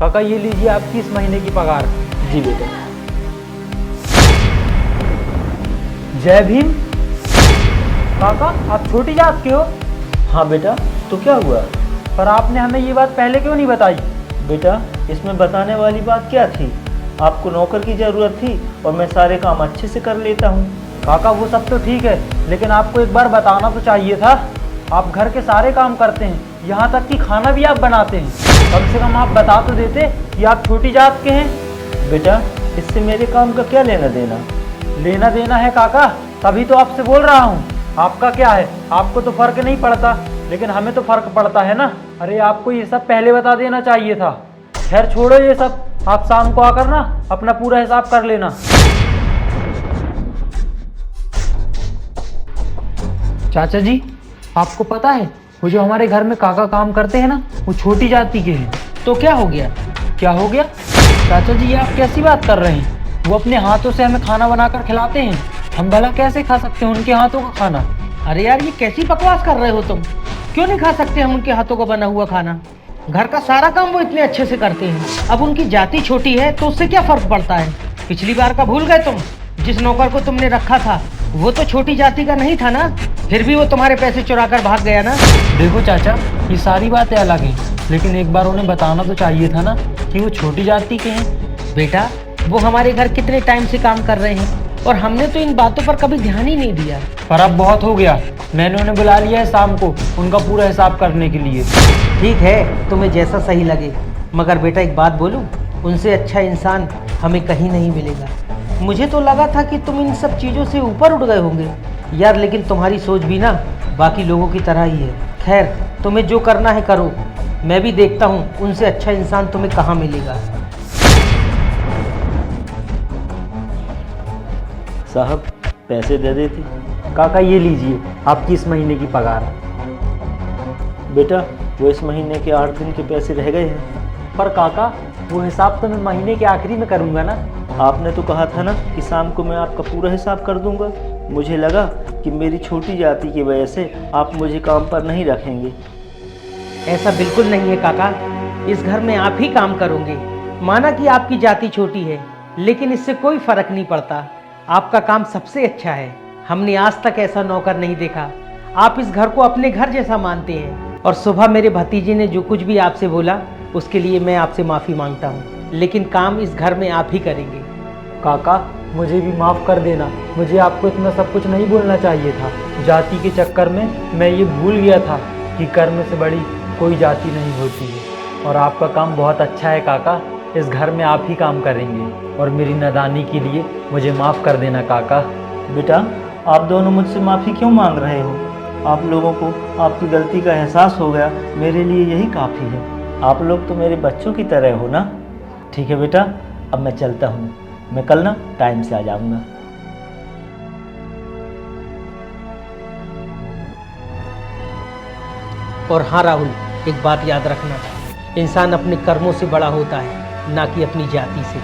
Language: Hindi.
काका ये लीजिए आपकी इस महीने की पगार। जी बेटा। जय भीम। काका आप छोटी जात के हो? हाँ बेटा, तो क्या हुआ? पर आपने हमें ये बात पहले क्यों नहीं बताई? बेटा इसमें बताने वाली बात क्या थी? आपको नौकर की ज़रूरत थी और मैं सारे काम अच्छे से कर लेता हूँ। काका वो सब तो ठीक है, लेकिन आपको एक बार बताना तो चाहिए था। आप घर के सारे काम करते हैं, यहाँ तक कि खाना भी आप बनाते हैं। कम से कम आप बता तो देते कि आप छोटी जात के हैं। बेटा इससे मेरे काम का क्या लेना देना? लेना देना है काका, तभी तो आपसे बोल रहा हूँ। आपका क्या है, आपको तो फर्क नहीं पड़ता, लेकिन हमें तो फर्क पड़ता है ना। अरे आपको ये सब पहले बता देना चाहिए था। खैर छोड़ो ये सब, आप शाम को आकर ना अपना पूरा हिसाब कर लेना। चाचा जी, आपको पता है वो जो हमारे घर में काका काम करते हैं ना, वो छोटी जाति के हैं। तो क्या हो गया? क्या हो गया? चाचा जी ये आप कैसी बात कर रहे हैं? वो अपने हाथों से हमें खाना बनाकर खिलाते हैं, हम भला कैसे खा सकते हैं उनके हाथों का खाना? अरे यार ये कैसी बकवास कर रहे हो तुम? क्यों नहीं खा सकते हम उनके हाथों का बना हुआ खाना? घर का सारा काम वो इतने अच्छे से करते हैं। अब उनकी जाति छोटी है तो उससे क्या फर्क पड़ता है? पिछली बार का भूल गए तुम? जिस नौकर को तुमने रखा था वो तो छोटी जाति का नहीं था ना, फिर भी वो तुम्हारे पैसे चुरा कर भाग गया ना। देखो चाचा, ये सारी बातें अलग हैं, लेकिन एक बार उन्हें बताना तो चाहिए था ना कि वो छोटी जाति के हैं। बेटा वो हमारे घर कितने टाइम से काम कर रहे हैं और हमने तो इन बातों पर कभी ध्यान ही नहीं दिया। पर अब बहुत हो गया, मैंने उन्हें बुला लिया है शाम को उनका पूरा हिसाब करने के लिए। ठीक है, तुम्हें जैसा सही लगे, मगर बेटा एक बात बोलूं, उनसे अच्छा इंसान हमें कहीं नहीं मिलेगा। मुझे तो लगा था कि तुम इन सब चीज़ों से ऊपर उठ गए होंगे यार, लेकिन तुम्हारी सोच भी ना बाकी लोगों की तरह ही है। खैर तुम्हें जो करना है करो, मैं भी देखता हूँ उनसे अच्छा इंसान तुम्हें कहाँ मिलेगा। साहब पैसे दे देते। काका ये लीजिए आपकी इस महीने की पगार। बेटा वो इस महीने के 8 दिन के पैसे रह गए हैं। पर काका वो हिसाब तो मैं महीने के आखिरी में करूँगा ना। आपने तो कहा था ना कि शाम को मैं आपका पूरा हिसाब कर दूंगा। मुझे लगा कि मेरी छोटी जाति की वजह से आप मुझे काम पर नहीं रखेंगे। ऐसा बिल्कुल नहीं है काका, इस घर में आप ही काम करोगे। माना कि आपकी जाति छोटी है, लेकिन इससे कोई फर्क नहीं पड़ता। आपका काम सबसे अच्छा है। हमने आज तक ऐसा नौकर नहीं देखा। आप इस घर को अपने घर जैसा मानते हैं। और सुबह मेरे भतीजे ने जो कुछ भी आपसे बोला उसके लिए मैं आपसे माफ़ी मांगता हूँ, लेकिन काम इस घर में आप ही करेंगे। काका मुझे भी माफ़ कर देना, मुझे आपको इतना सब कुछ नहीं बोलना चाहिए था। जाति के चक्कर में मैं ये भूल गया था कि कर्म से बड़ी कोई जाति नहीं होती है। और आपका काम बहुत अच्छा है काका, इस घर में आप ही काम करेंगे। और मेरी नादानी के लिए मुझे माफ़ कर देना काका। बेटा आप दोनों मुझसे माफ़ी क्यों मांग रहे हो? आप लोगों को आपकी गलती का एहसास हो गया, मेरे लिए यही काफ़ी है। आप लोग तो मेरे बच्चों की तरह हो ना। ठीक है बेटा, अब मैं चलता हूँ। मैं कल ना टाइम से आ जाऊँगा। और हाँ राहुल, एक बात याद रखना, इंसान अपने कर्मों से बड़ा होता है, ना कि अपनी जाति से।